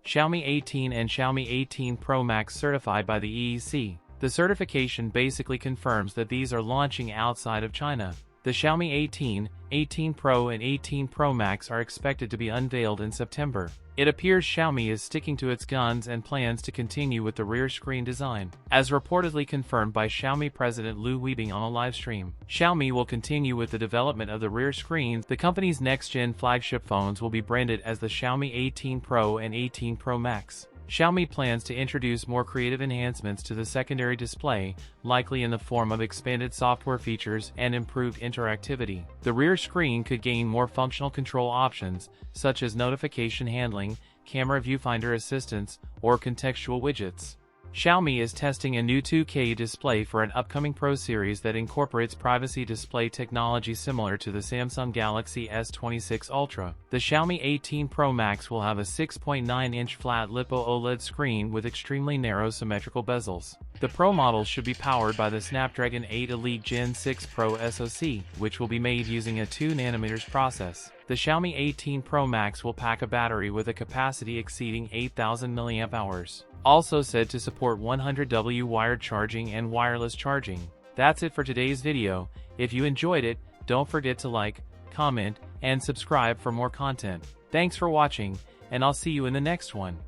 Xiaomi 18 and Xiaomi 18 Pro Max certified by the EEC. The certification basically confirms that these are launching outside of China. The Xiaomi 18, 18 Pro and 18 Pro Max are expected to be unveiled in September. It appears Xiaomi is sticking to its guns and plans to continue with the rear screen design, as reportedly confirmed by Xiaomi President Lu Weibing on a live stream. Xiaomi will continue with the development of the rear screens. The company's next-gen flagship phones will be branded as the Xiaomi 18 Pro and 18 Pro Max. Xiaomi plans to introduce more creative enhancements to the secondary display, likely in the form of expanded software features and improved interactivity. The rear screen could gain more functional control options, such as notification handling, camera viewfinder assistance, or contextual widgets. Xiaomi is testing a new 2K display for an upcoming Pro series that incorporates privacy display technology similar to the Samsung Galaxy S26 Ultra. The Xiaomi 18 Pro Max will have a 6.9-inch flat Lipo OLED screen with extremely narrow symmetrical bezels. The Pro model should be powered by the Snapdragon 8 Elite Gen 6 Pro SoC, which will be made using a 2nm process. The Xiaomi 18 Pro Max will pack a battery with a capacity exceeding 8,000 mAh. Also said to support 100W wired charging and wireless charging. That's it for today's video. If you enjoyed it, don't forget to like, comment, and subscribe for more content. Thanks for watching, and I'll see you in the next one.